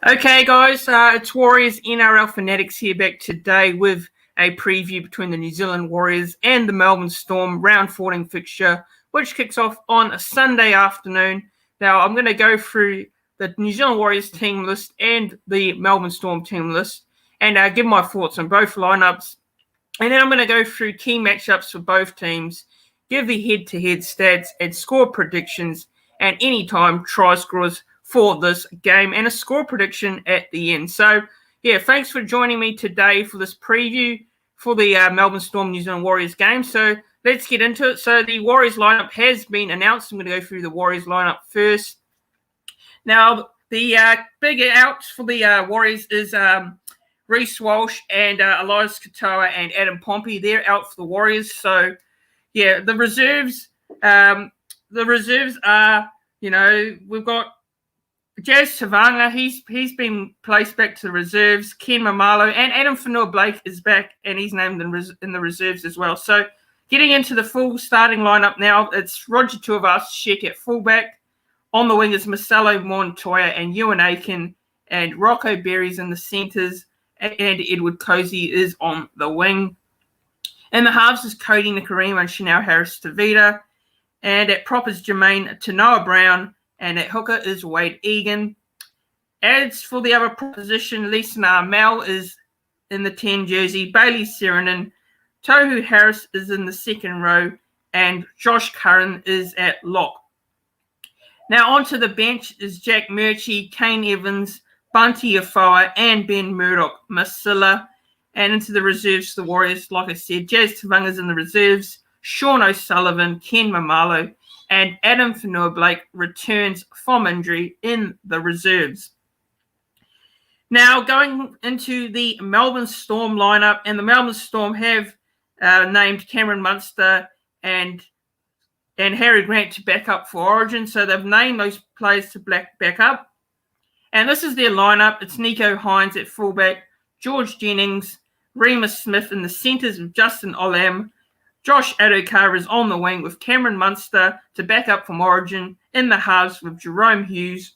Okay, guys, it's Warriors NRL Fanatics here back today with a preview between the New Zealand Warriors and the Melbourne Storm round 14 fixture, which kicks off on a Sunday afternoon. Now, I'm going to go through the New Zealand Warriors team list and the Melbourne Storm team list and give my thoughts on both lineups. And then I'm going to go through key matchups for both teams, give the head-to-head stats and score predictions, and anytime try scorers for this game, and a score prediction at the end. So, yeah, thanks for joining me today for this preview for the Melbourne Storm New Zealand Warriors game. So let's get into it. So the Warriors lineup has been announced. I'm going to go through the Warriors lineup first. Now, the big outs for the Warriors is Reece Walsh and Elias Katoa and Adam Pompey. They're out for the Warriors. So, yeah, the reserves are, we've got Jazz Tavanga, he's been placed back to the reserves. Ken Mamalo and Adam Fanua-Blake is back, and he's named in the reserves as well. So getting into the full starting lineup now, it's Roger Tuivasa-Sheck at fullback. On the wing is Marcelo Montoya and Ewan Aiken, and Rocco Berry's in the centres, and Edward Cozy is on the wing. And the halves is Cody Nikorima and Chanel Harris-Tavita. And at prop is Jermaine Tanoa-Brown. And at hooker is Wade Egan. As for the other position, Lisa Mel is in the 10 jersey. Bailey Seranen. Tohu Harris is in the second row. And Josh Curran is at lock. Now onto the bench is Jack Murchie, Kane Evans, Bunty Afoa, and Ben Murdoch-Masila. And into the reserves for the Warriors, like I said, Jazz Tavanga's in the reserves. Sean O'Sullivan, Ken Mamalo, and Adam Fanua-Blake returns from injury in the reserves. Now, going into the Melbourne Storm lineup, and the Melbourne Storm have named Cameron Munster and Harry Grant to back up for Origin. So they've named those players to back up. And this is their lineup. It's Nico Hines at fullback, George Jennings, Remus Smith in the centres with Justin Olam. Josh Adokar is on the wing with Cameron Munster to back up from Origin. In the halves with Jerome Hughes.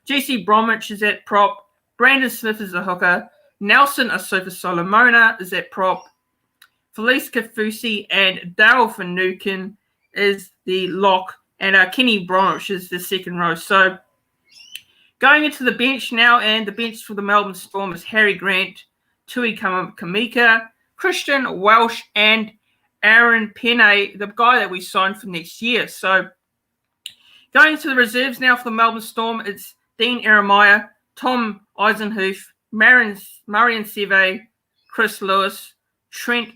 Jesse Bromwich is at prop. Brandon Smith is the hooker. Nelson Asofa-Solomona is at prop. Felice Kafusi and Dale Finucane is the lock. And Kenny Bromwich is the second row. So going into the bench now, and the bench for the Melbourne Storm is Harry Grant, Tui Kamika, Christian Welsh, and Aaron Penne, the guy that we signed for next year. So going to the reserves now for the Melbourne Storm, it's Dean Eremia, Tom Eisenhuth, Marion Seve, Chris Lewis, Trent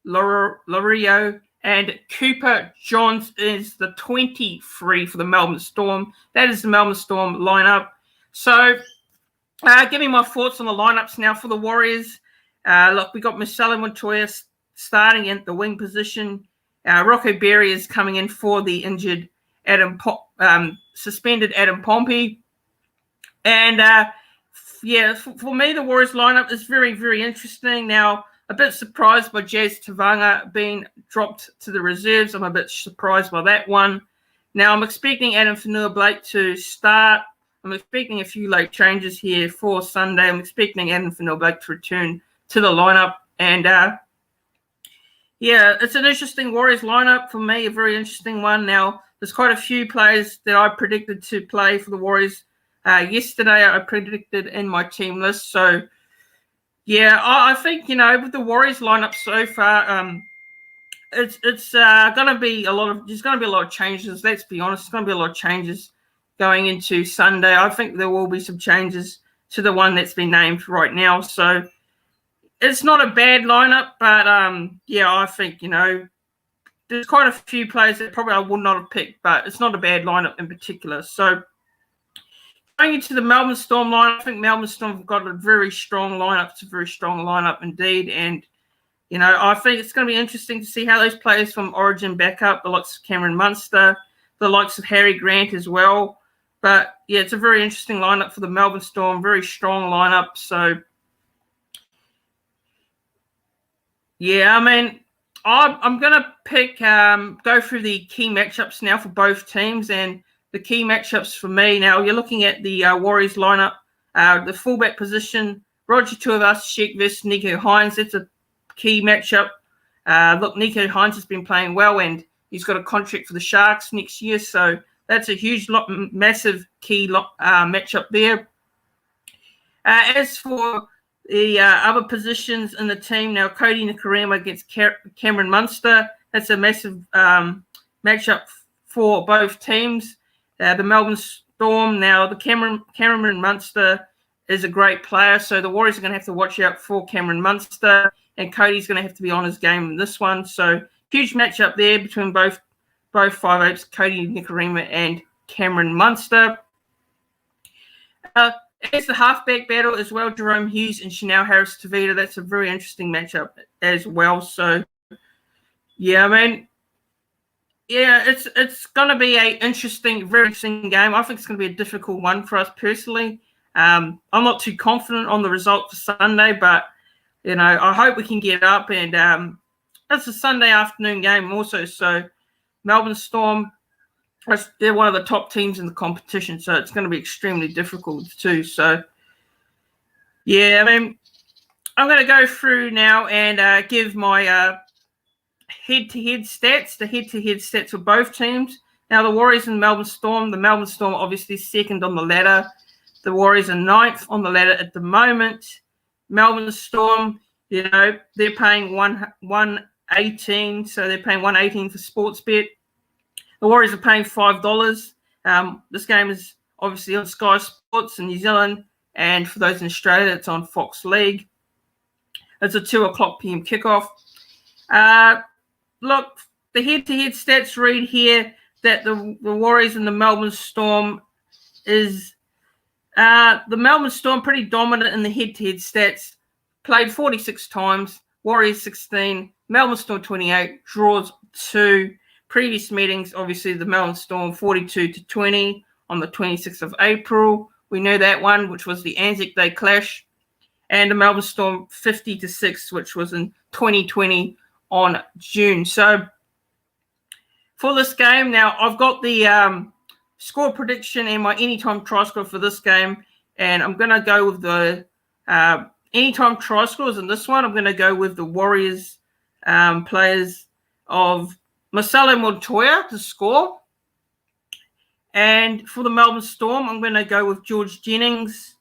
Lorio, and Cooper Johns is the 23 for the Melbourne Storm. That is the Melbourne Storm lineup. So give me my thoughts on the lineups now for the Warriors. Look, we got Marcelo Montoya starting at the wing position. Rocco Berry is coming in for the injured suspended Adam Pompey. And, for me, the Warriors lineup is very, very interesting. Now, a bit surprised by Jazz Tavanga being dropped to the reserves. I'm a bit surprised by that one. Now, I'm expecting Adam Fanua-Blake to start. I'm expecting a few late changes here for Sunday. I'm expecting Adam Fanua-Blake to return to the lineup. And, it's an interesting Warriors lineup for me, a very interesting one. Now, there's quite a few players that I predicted to play for the Warriors. Yesterday, I predicted in my team list. So, I think, with the Warriors lineup so far, it's going to be there's going to be a lot of changes. Let's be honest, there's going to be a lot of changes going into Sunday. I think there will be some changes to the one that's been named right now. So, it's not a bad lineup, but I think, there's quite a few players that probably I would not have picked, but it's not a bad lineup in particular. So going into the Melbourne Storm lineup, I think Melbourne Storm have got a very strong lineup. It's a very strong lineup indeed. And, I think it's going to be interesting to see how those players from Origin back up, the likes of Cameron Munster, the likes of Harry Grant as well. But, it's a very interesting lineup for the Melbourne Storm, very strong lineup. So, I'm going to pick, go through the key matchups now for both teams. And the key matchups for me now, you're looking at the Warriors lineup The fullback position, Roger Tuivasa-Sheck versus Nico Hines. That's a key matchup. Look, Nico Hines has been playing well, and he's got a contract for the Sharks next year, so that's a huge, massive key matchup there. As for the other positions in the team, now Cody Nikorima against Cameron Munster. That's a massive matchup for both teams. The Melbourne Storm, now the Cameron Munster is a great player, so the Warriors are going to have to watch out for Cameron Munster, and Cody's going to have to be on his game in this one. So huge matchup there between both 5'8", Cody Nikorima and Cameron Munster. As the halfback battle as well, Jerome Hughes and Chanel Harris-Tavita. That's a very interesting matchup as well. So, yeah, I mean, yeah, it's going to be a very interesting game. I think it's going to be a difficult one for us personally. I'm not too confident on the result for Sunday, but, you know, I hope we can get up. And it's a Sunday afternoon game also. So, Melbourne Storm, they're one of the top teams in the competition, so it's going to be extremely difficult too. So, yeah, I mean, I'm going to go through now and give my head-to-head stats, the head-to-head stats for both teams. Now, the Warriors and Melbourne Storm. The Melbourne Storm obviously second on the ladder. The Warriors are ninth on the ladder at the moment. Melbourne Storm, you know, they're paying $118, so they're paying $118 for Sportsbet. The Warriors are paying $5. This game is obviously on Sky Sports in New Zealand, and for those in Australia, it's on Fox League. It's a 2:00 p.m. kickoff. Look, the head-to-head stats read here that the Warriors and the Melbourne Storm is the Melbourne Storm pretty dominant in the head-to-head stats. Played 46 times, Warriors 16, Melbourne Storm 28, draws 2. Previous meetings, obviously, the Melbourne Storm 42-20 on the 26th of April. We know that one, which was the Anzac Day clash. And the Melbourne Storm 50-6, which was in 2020 on June. So for this game, now I've got the score prediction and my anytime try score for this game. And I'm going to go with the anytime try scores in this one. I'm going to go with the Warriors players of Marcelo Montoya to score. And for the Melbourne Storm, I'm going to go with George Jennings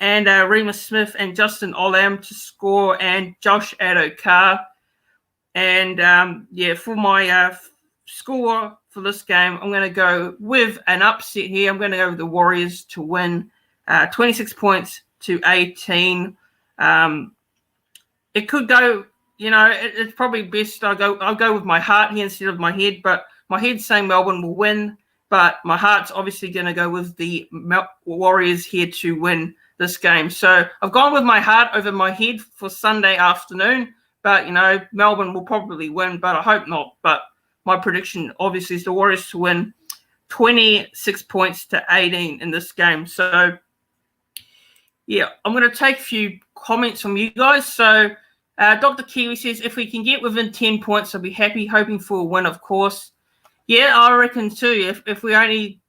and Remus Smith and Justin Olam to score, and Josh Addo-Carr. And, for my score for this game, I'm going to go with an upset here. I'm going to go with the Warriors to win 26 points to 18. It could go... You know, it's probably best I'll go with my heart here instead of my head, but my head's saying Melbourne will win, but my heart's obviously going to go with the Warriors here to win this game. So I've gone with my heart over my head for Sunday afternoon, but, you know, Melbourne will probably win, but I hope not. But my prediction, obviously, is the Warriors to win 26 points to 18 in this game. So, yeah, I'm going to take a few comments from you guys. So, Dr. Kiwi says, if we can get within 10 points, I'll be happy, hoping for a win, of course. Yeah, I reckon too. If we're only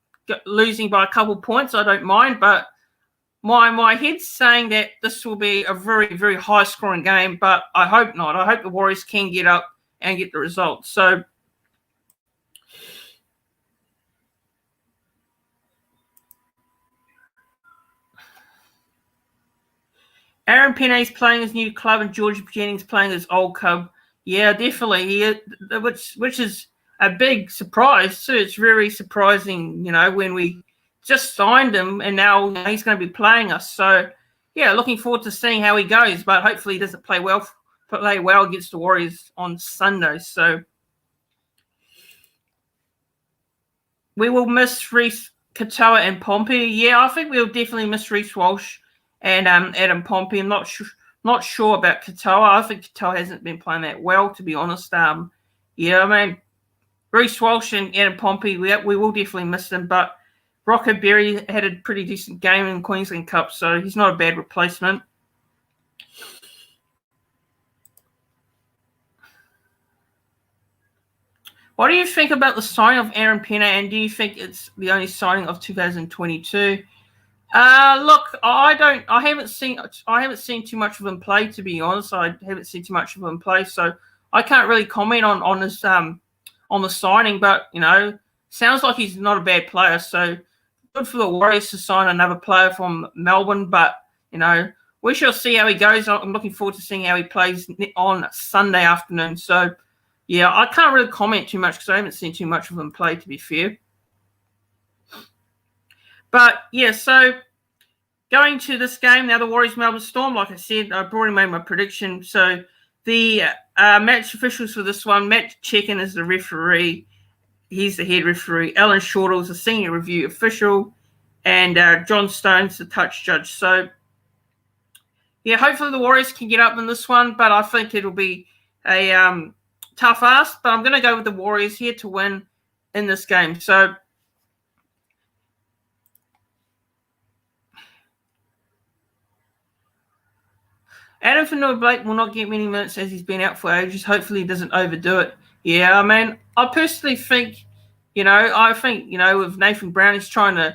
losing by a couple points, I don't mind. But my head's saying that this will be a very, very high-scoring game, but I hope not. I hope the Warriors can get up and get the result. So, Aaron Penne's playing his new club and George Jennings playing his old club. Yeah, definitely. Which is a big surprise too. It's very surprising, you know, when we just signed him and now he's going to be playing us. So, yeah, looking forward to seeing how he goes. But hopefully he doesn't play well against the Warriors on Sunday. So, we will miss Reece, Katoa and Pompey. Yeah, I think we'll definitely miss Reece Walsh and Adam Pompey. I'm not sure about Katoa. I think Katoa hasn't been playing that well, to be honest. Yeah, I mean, Reece Walsh and Adam Pompey, we will definitely miss them. But Rocco Berry had a pretty decent game in Queensland Cup, so he's not a bad replacement. What do you think about the signing of Aaron Penne, and do you think it's the only signing of 2022? Look, I haven't seen too much of him play, to be honest. I haven't seen too much of him play, so I can't really comment on his on the signing. But sounds like he's not a bad player. So good for the Warriors to sign another player from Melbourne. But we shall see how he goes. I'm looking forward to seeing how he plays on Sunday afternoon. So yeah, I can't really comment too much because I haven't seen too much of him play, to be fair. But yeah, so going to this game now, the Warriors Melbourne Storm. Like I said, I've already made my prediction. So the match officials for this one: Matt Checkin is the referee. He's the head referee. Alan Shortall is the senior review official, and John Stone's the touch judge. So yeah, hopefully the Warriors can get up in this one, but I think it'll be a tough ask. But I'm going to go with the Warriors here to win in this game. So Adam Fanua-Blake will not get many minutes as he's been out for ages. Hopefully he doesn't overdo it. Yeah, I mean, I personally think, with Nathan Brown, he's trying to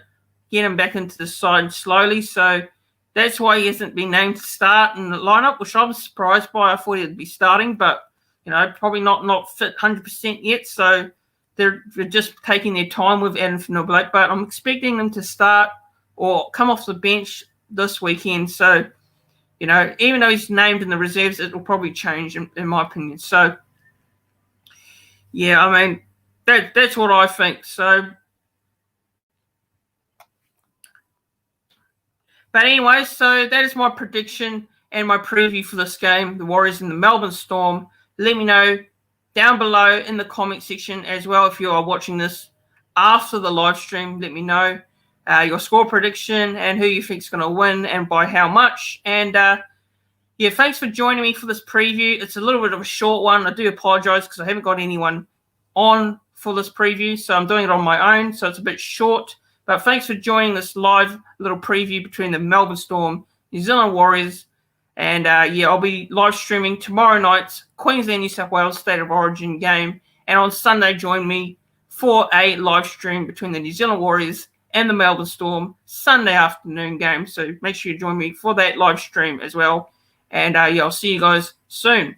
get him back into the side slowly. So that's why he hasn't been named to start in the lineup, which I was surprised by. I thought he'd be starting, but, probably not fit 100% yet. So they're just taking their time with Adam Fanua-Blake. But I'm expecting them to start or come off the bench this weekend. So, even though he's named in the reserves, it will probably change, in my opinion. So, yeah, I mean, that's what I think. So, but anyway, so that is my prediction and my preview for this game, the Warriors and the Melbourne Storm. Let me know down below in the comment section as well if you are watching this after the live stream. Let me know your score prediction and who you think is going to win and by how much. And yeah, thanks for joining me for this preview. It's a little bit of a short one. I do apologize because I haven't got anyone on for this preview, so I'm doing it on my own, so it's a bit short. But thanks for joining this live little preview between the Melbourne Storm, New Zealand Warriors, and yeah, I'll be live streaming tomorrow night's Queensland New South Wales State of Origin game, and on Sunday join me for a live stream between the New Zealand Warriors and the Melbourne Storm Sunday afternoon game. So make sure you join me for that live stream as well. And yeah, I'll see you guys soon.